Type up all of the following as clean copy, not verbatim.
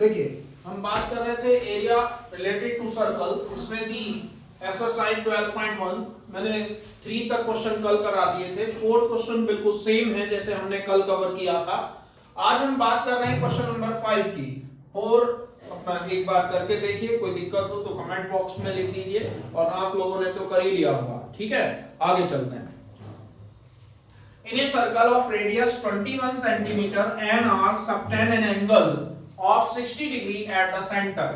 देखिए हम बात कर रहे थे एरिया रिलेटेड टू सर्कल, इसमें दी एक्सरसाइज 12.1 मैंने 3 तक क्वेश्चन कल करा दिए थे। 4th क्वेश्चन बिल्कुल सेम है जैसे हमने कल कवर किया था। आज हम बात कर रहे हैं क्वेश्चन नंबर 5 की, और अपना एक बार करके देखिए, कोई दिक्कत हो तो कमेंट बॉक्स में लिख दीजिए, और आप लोगों ने तो कर ही लिया होगा। ठीक है, आगे चलते हैं। In a circle of radius 21 centimeter, an arc subtend an angle of 60 degree at the center.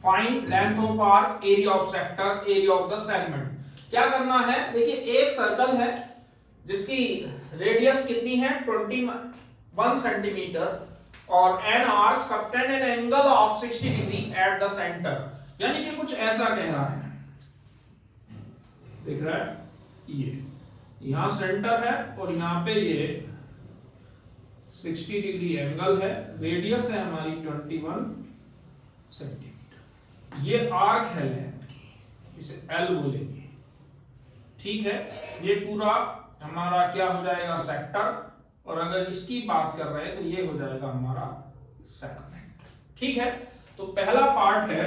Find length of arc, area of sector, area of the segment. क्या करना है? देखिए एक सर्कल है जिसकी रेडियस कितनी है 21 सेंटीमीटर, और an arc subtend N angle of 60 degree at the centre. यानी कि कुछ ऐसा कह रहा है, दिख रहा है, ये यहां सेंटर है और यहां पे ये 60 डिग्री एंगल है, रेडियस है हमारी 21 सेंटीमीटर, ये आर्क है लेंथ की, इसे L बोलेंगे। ठीक है, ये पूरा हमारा क्या हो जाएगा सेक्टर, और अगर इसकी बात कर रहे हैं तो ये हो जाएगा हमारा सेगमेंट। ठीक है, तो पहला पार्ट है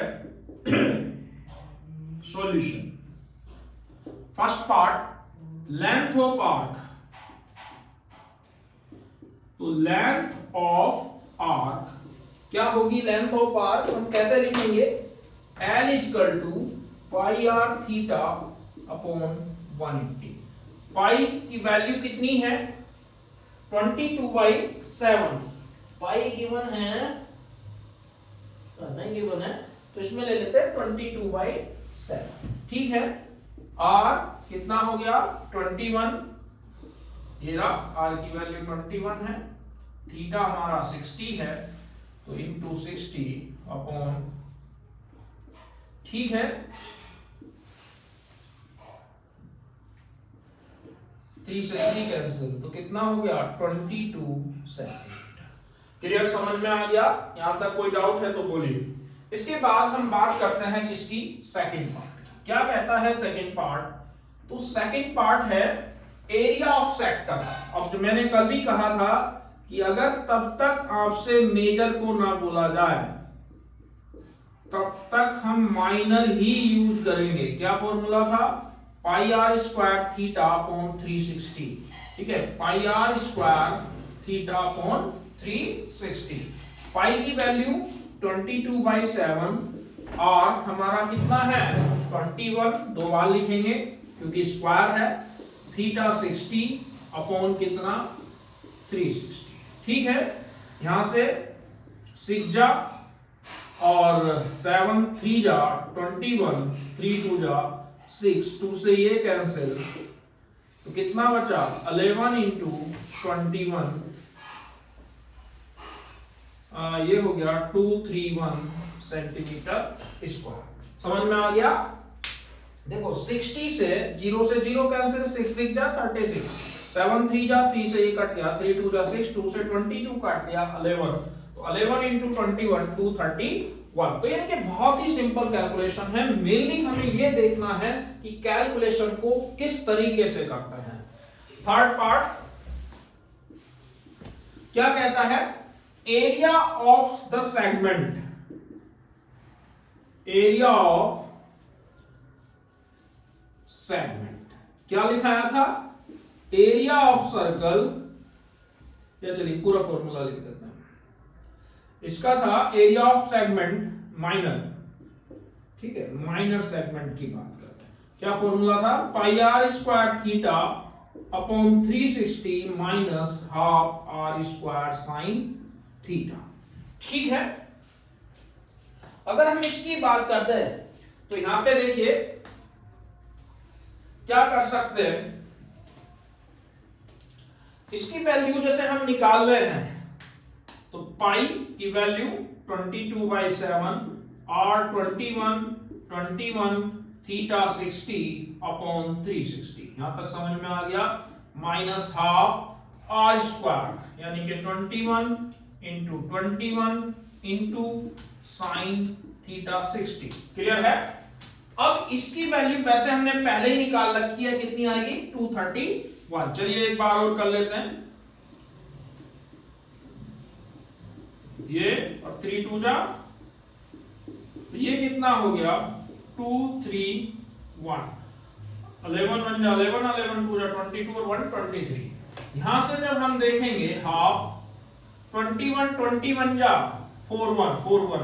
solution. First part length of arc, तो लेंथ ऑफ आर्क क्या होगी? लेंथ ऑफ आर्क हम कैसे लिखेंगे? L equal to pi R theta upon 180। Pi की वैल्यू कितनी है? 22/7। पाई गिवन है, नहीं गिवन है तो इसमें ले लेते हैं 22/7। ठीक है, आर कितना हो गया 21, ये रहा आर की वैल्यू 21 है, थीटा हमारा 60 है, तो इंटू 60 अपॉन, ठीक है 3 से 3 कैंसिल, तो कितना हो गया 22 सेंटीमीटर। क्लियर, समझ में आ गया? यहां तक कोई डाउट है तो बोलिए। इसके बाद हम बात करते हैं किसकी? Second part. क्या कहता है सेकंड पार्ट? तो सेकंड पार्ट है एरिया ऑफ सेक्टर। अब जो मैंने कल भी कहा था कि अगर तब तक आपसे मेजर को ना बोला जाए तब तक हम माइनर ही यूज करेंगे। क्या फॉर्मूला था? Pi r square theta upon 360। ठीक है, pi r square theta upon 360। पाई की वैल्यू 22/7, और हमारा कितना है 21, दो बार लिखेंगे क्योंकि स्क्वायर है, थीटा 60 अपॉन कितना 360। ठीक है, यहां से 6 जा और 7 3 जा 21, 3 2 जा 6, 2 से ये कैंसिल, तो कितना बचा 11 इंटू 21, ये हो गया 231 सेंटीमीटर स्क्वायर। समझ में आ गया? देखो 60 से 0 से 0 कैंसिल, 6 6 जा 36, 7 3 जा 3 से ये कट गया, 3 2 जा 6, 2 से 22 काट गया 11, तो 11 इंटू 21 231। तो यानी कि बहुत ही सिंपल कैलकुलेशन है। मेनली हमें ये देखना है कि कैलकुलेशन को किस तरीके से करते हैं। थर्ड पार्ट क्या कहता है? Area of the segment. Area of segment क्या लिखाया था? एरिया ऑफ सर्कल, या चलिए पूरा फॉर्मूला लिख देते हैं। इसका था एरिया ऑफ सेगमेंट माइनर। ठीक है, माइनर सेगमेंट की बात करते हैं। क्या फॉर्मूला था? Pi r square theta upon 360 minus half r square sine theta. ठीक है, अगर हम इसकी बात करते हैं तो यहां पे देखिए क्या कर सकते हैं, इसकी वैल्यू जैसे हम निकाल रहे हैं तो पाई की वैल्यू 22/7, आर 21 थीटा 60 अपॉन 360। यहां तक समझ में आ गया? माइनस हाफ आर स्क्वायर यानी कि 21 into 21 into sine theta 60। Clear है? अब इसकी वैल्यू वैसे हमने पहले ही निकाल रखी है, कितनी आएगी 231। चलिए एक बार और कर लेते हैं, ये और 3 2 जा तो ये कितना हो गया 2 3 1 11 1 जा 11 11 2 जा 22 और 1 23। यहां से जब हम देखेंगे हाफ 21 21 जा 4 1 4 1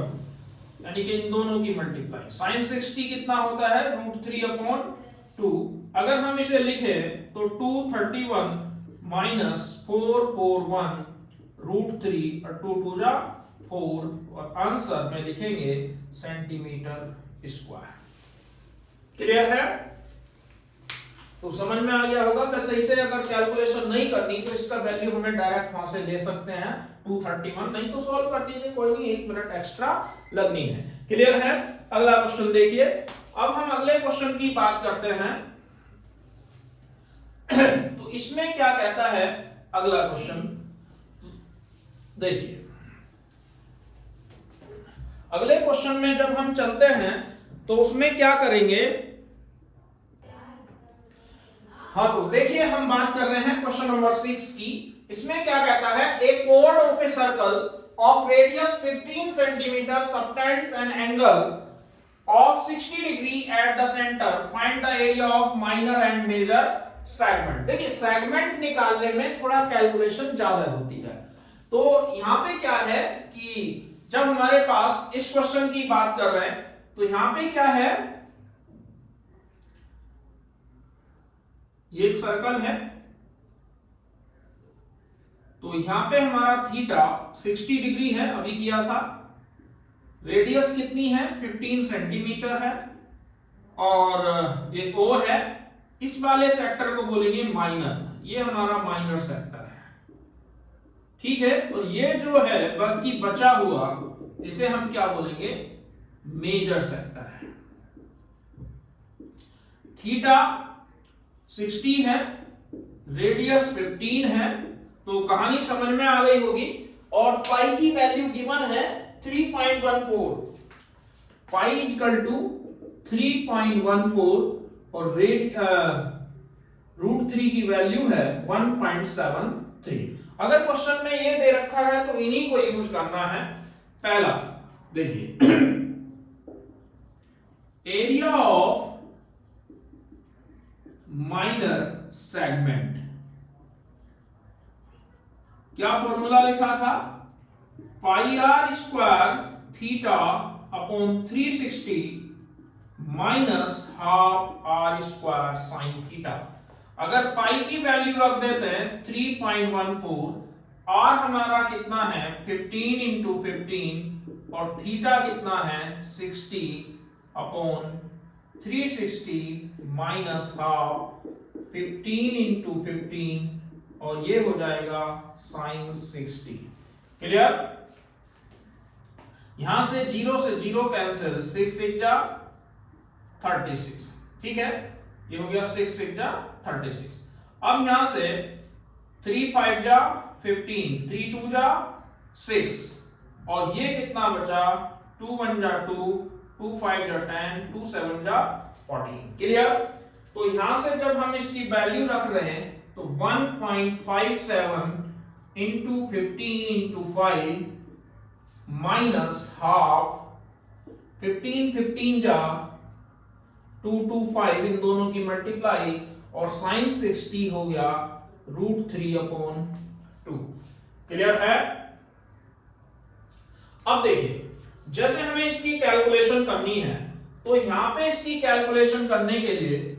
यानी कि इन दोनों की मल्टीप्लाई sin 60 कितना होता है √3/2। अगर हम इसे लिखें तो 231 माइनस 441 √3 और 2 2 जा 4 और आंसर में लिखेंगे सेंटीमीटर स्क्वायर। क्लियर है? तो समझ में आ गया होगा। वैसे इसे अगर कैलकुलेशन नहीं करनी तो इसका वैल्यू हमें डायरेक्ट वहां से ले सकते हैं 231, नहीं तो सॉल्व कर दीजिए, कोई नहीं, 1 मिनट एक्स्ट्रा लगनी है। क्लियर है? अगला क्वेश्चन देखिए। अब हम अगले क्वेश्चन की बात करते हैं। तो इसमें क्या कहता है अगला क्वेश्चन, देखिए अगले क्वेश्चन में जब हम चलते हैं तो उसमें क्या करेंगे। हाँ तो देखिए हम बात कर रहे हैं क्वेश्चन नंबर 6 की। इसमें क्या कहता है, a chord of a circle of radius 15 centimetre subtends an angle of 60 degree at the centre, find the area of minor and major segment. देखिए सेगमेंट निकालने में थोड़ा कैलकुलेशन ज्यादा होती है। तो यहां पे क्या है कि जब हमारे पास इस क्वेश्चन की बात कर रहे हैं तो यहां पे क्या है, ये एक सर्कल है, तो यहां पे हमारा थीटा 60 डिग्री है, अभी किया था। रेडियस कितनी है 15 सेंटीमीटर है और ये ओ है। इस वाले सेक्टर को बोलेंगे माइनर, ये हमारा माइनर सेक्टर है, ठीक है। और ये जो है बाकी बचा हुआ इसे हम क्या बोलेंगे, मेजर सेक्टर है। थीटा 60 है, रेडियस 15 है, तो कहानी समझ में आ गई होगी। और पाई की वैल्यू गिवन है 3.14, पाई इक्वल टू 3.14 और √3 की वैल्यू है 1.73। अगर क्वेश्चन में ये दे रखा है तो इन्हीं को यूज करना है। पहला देखिए एरिया ऑफ माइनर सेगमेंट, क्या फॉर्मूला लिखा था, pi r square theta upon 360 minus half r square sine theta. अगर पाई की वैल्यू रख देते हैं 3.14, आर हमारा कितना है 15 इंटू 15 और थीटा कितना है 60 अपॉन 360 माइनस हाफ 15 इंटू 15 और ये हो जाएगा साइन 60। क्लियर? यहां से 0 कैंसिल, 6 6 जा 36, ठीक है, ये हो गया 6 6 जा 36। अब यहां से 3 5 जा 15, 3 2 जा 6 और ये कितना बचा 2 1 जा 2, 2 5 जा 10, 2 7 जा 14। क्लियर? तो यहां से जब हम इसकी वैल्यू रख रहे हैं तो 1.57 इंटू 15 इंटू 5 माइनस हाफ 15 15 जा 2 2 5, इन दोनों की मल्टीप्लाई और साइन 60 हो गया √3/2। क्लियर है? अब देखिए जैसे हमें इसकी कैलकुलेशन करनी है तो यहां पे इसकी कैलकुलेशन करने के लिए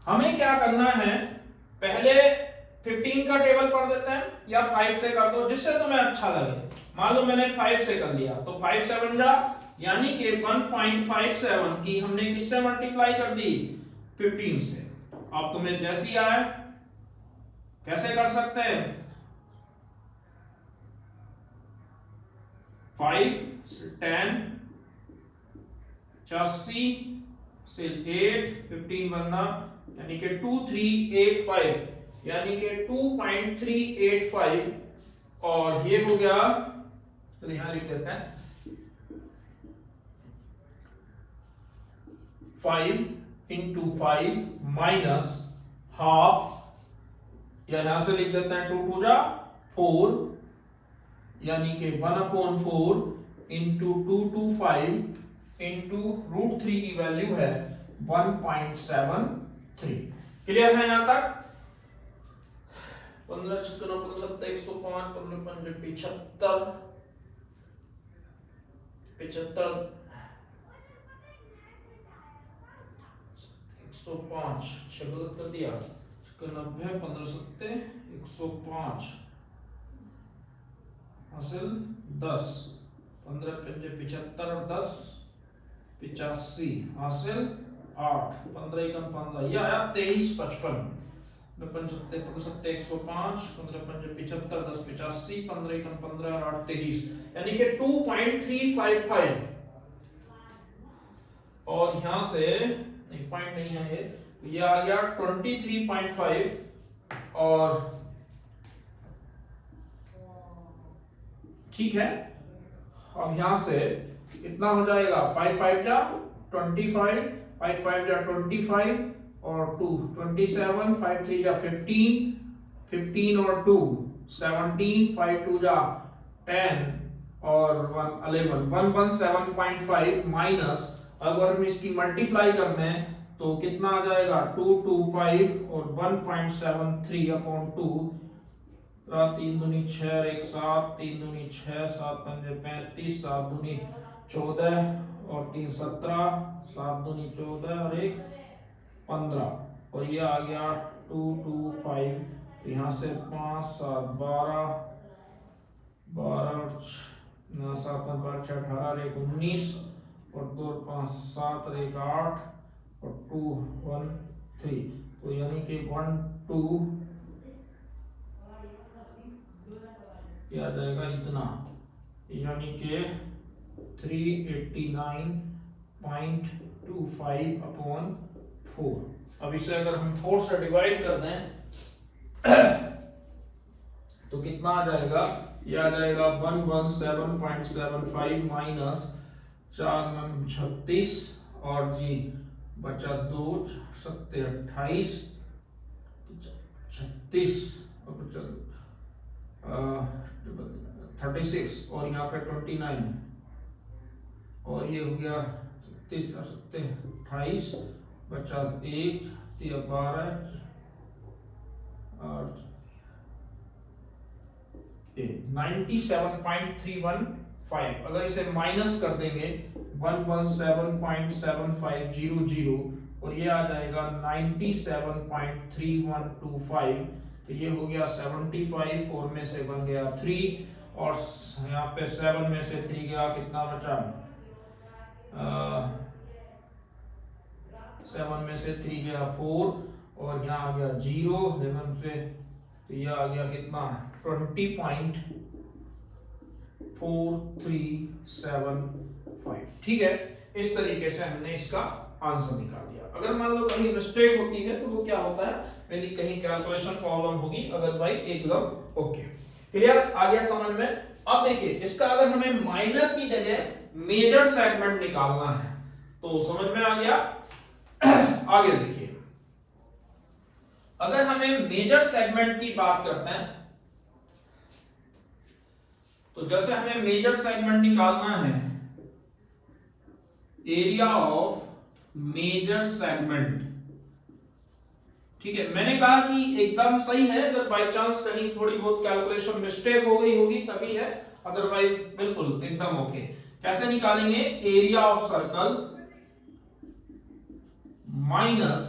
हमें क्या करना है, पहले 15 का टेबल पढ़ देते हैं या 5 से कर दो, जिससे तुम्हें अच्छा लगे। मान लो मैंने 5 से कर लिया तो 5 7 जा यानी कि 1.57 की हमने किससे मल्टीप्लाई कर दी 15 से। अब तुम्हें जैसी आए कैसे कर सकते हैं, 5 10 84 से 8 15 बनना यानी कि 2385 यानी कि 2.385 और ये हो गया, तो यहां लिख देते हैं 5 इंटू 5 माइनस हाफ, या यहां से लिख देते हैं 2 2 जा 4 यानी कि 1/4 इंटू 2 2 5 इंटू √3 की वैल्यू है 1.73। क्लियर है यहां तक? 15 56 15 105 15 5 75 75 105 6 कर दिया 90 15 7 105 हासिल 10 15 5 75 और 10 85 हासिल 8 15 1 15 ये आया 23 55 75 105 15 5 75 10 85 15 1 15 और 8 23 यानी कि 2.355 और यहां से एक पॉइंट नहीं है ये आ गया 23.5 और ठीक है। अब यहां से कितना हो जाएगा 5 5 जा 25 5 5 जा 25 और 2 27 5 3 जा 15 15 और 2 17 5 2 जा 10 और 1 11 117.5 माइनस अगर हम इसकी मल्टीप्लाई करते हैं तो कितना आ जाएगा 225 और 1.73 अपॉन 2 3 दूनी 6 और 1 7 3 दूनी 6 7 पंजे 35 7 दूनी 14 और 3 17 7 दूनी 14 और 1 15 और ये आ गया 225 यहाँ से 5 7 12 12 और 7 12 6 18 और 1 19 और 2 5 7 और 1 8 और 2 1 3 तो यानी कि 1 2 ये आ जाएगा इतना यानी कि 389.25 अपॉन 4। अब इसे अगर हम 4 से डिवाइड कर दें तो कितना आ जाएगा ये आ जाएगा 117.75 माइनस 4 36 और जी बचा 2 7 28 36 और 36 और यहाँ पे 29 और ये हो गया 28 बचा 1 12 और 97.315 अगर इसे माइनस कर देंगे 117.7500 और ये आ जाएगा 97.3125 तो ये हो गया 75 4 में से बन गया 3 और यहाँ पे 7 में से 3 गया कितना बचा 7 में से 3 गया 4 और यहाँ आ गया 0 11 से तो ये आ गया कितना 20.4375 ठीक है। इस तरीके से हमने इसका आंसर निकाल दिया। अगर मान लो कहीं मिस्टेक होती है तो वो क्या होता है यानी कहीं कैलकुलेशन प्रॉब्लम होगी अदरवाइज एकदम ओके। क्लियर आ गया समझ में? अब देखिए इसका अगर हमें माइनर की जगह मेजर सेगमेंट निकालना है तो समझ में आ गया। आगे देखिए अगर हमें मेजर सेगमेंट की बात करते हैं तो जैसे हमें मेजर सेगमेंट निकालना है एरिया ऑफ मेजर सेगमेंट ठीक है। मैंने कहा कि एकदम सही है अगर बाय चांस कहीं थोड़ी बहुत कैलकुलेशन मिस्टेक हो गई होगी तभी है अदरवाइज बिल्कुल एकदम ओके। कैसे निकालेंगे area of circle minus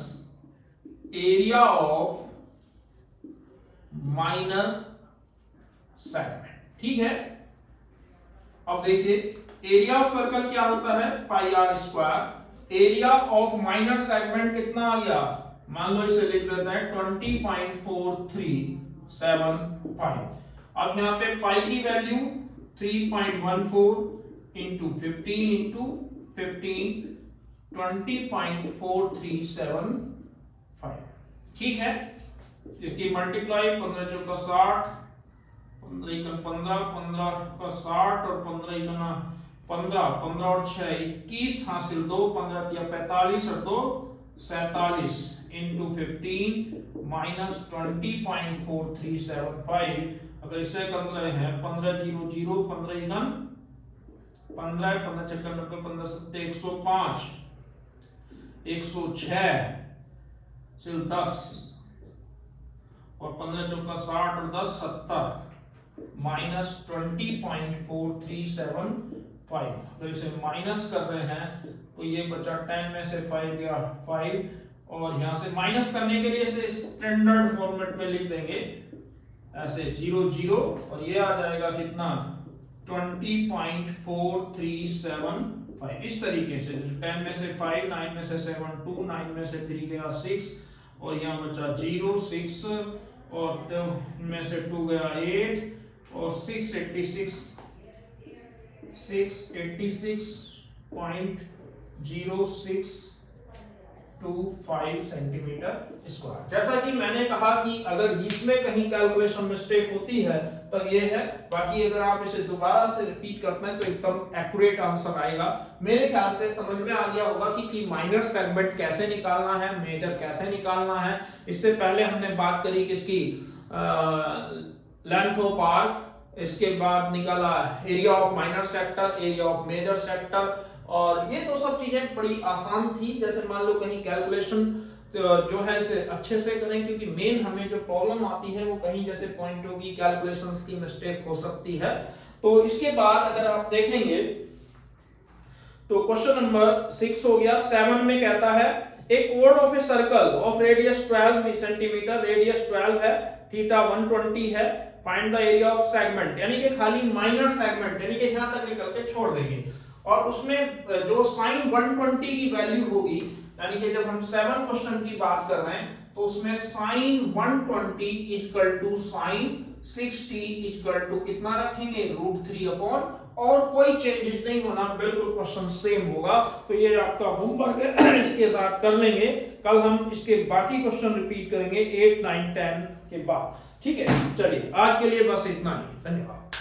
area of minor segment ठीक है। अब देखिए एरिया ऑफ सर्कल क्या होता है pi r square. Area of minor segment कितना आ गया मान लो इसे लिख देते हैं 20.4375। अब यहाँ पे पाई की वैल्यू 3.14 इंटू 15 इंटू 15 20.4375 ठीक है। इसकी मल्टीप्लाई 15 चौका 60 15 एकम 15 15 का 60 और 15 एकम 15 15 और 6 21 हासिल 2 15 या 45 और 2 47 इंटू 15 माइनस 20.4375। अगर इसे कर रहे हैं 15 0 0 15 एकम 15 15 चक्कर 90 15 सत्ते 105 106 चल 10 और 15 चौका 60 और 10 70 माइनस 20.4375। अगर इसे माइनस कर रहे हैं तो ये बचा 10 में से 5 गया 5 और यहां से माइनस करने के लिए इसे स्टैंडर्ड फॉर्मेट में लिख देंगे ऐसे 0 0 और ये आ जाएगा कितना 20.4375। इस तरीके से 10 में से 5 9 में से 7 2 9 में से 3 गया 6 और यहाँ बचा 0 6 और 2 में से 2 गया 8 और 686.0625 सेंटीमीटर स्क्वायर। जैसा कि मैंने कहा कि अगर इसमें कहीं कैलकुलेशन मिस्टेक होती है तब ये है, बाकी अगर आप इसे दोबारा से रिपीट करते हैं तो एकदम एक्यूरेट आंसर आएगा। मेरे ख्याल से समझ में आ गया होगा कि माइनर सेगमेंट कैसे निकालना है, मेजर कैसे निकालना है। इससे पहले हमने बात करी किसकी, लेंथ ऑफ आर्क, इसके बाद निकाला area of minor sector, area of major sector, और ये तो सब चीजें बड़ी आसान थी। जैसे मान लो कहीं कैलकुलेशन जो है इसे अच्छे से करें, क्योंकि मेन हमें जो प्रॉब्लम आती है वो कहीं जैसे पॉइंटों की कैलकुलेशंस की मिस्टेक हो सकती है। तो इसके बाद अगर आप देखेंगे तो क्वेश्चन नंबर 6 हो गया। 7 में कहता है एक code of a circle of radius 12 centimetre, radius 12 है, थीटा 120 है, find the area of segment, यानी कि खाली माइनर सेगमेंट यानी कि यहां तक निकल के छोड़ देंगे। और उसमें जो sin 120 की वैल्यू होगी, यानी कि जब हम 7 क्वेश्चन की बात कर रहे हैं तो उसमें sin 120 equal to sin 60 equal to कितना रखेंगे √3 अपॉन, और कोई चेंजेस नहीं होना, बिल्कुल क्वेश्चन सेम होगा। तो ये आपका होमवर्क है, इसके साथ कर लेंगे। कल हम इसके बाकी क्वेश्चन रिपीट करेंगे 8 9 10 के बाद। ठीक है, चलिए आज के लिए बस इतना ही, धन्यवाद।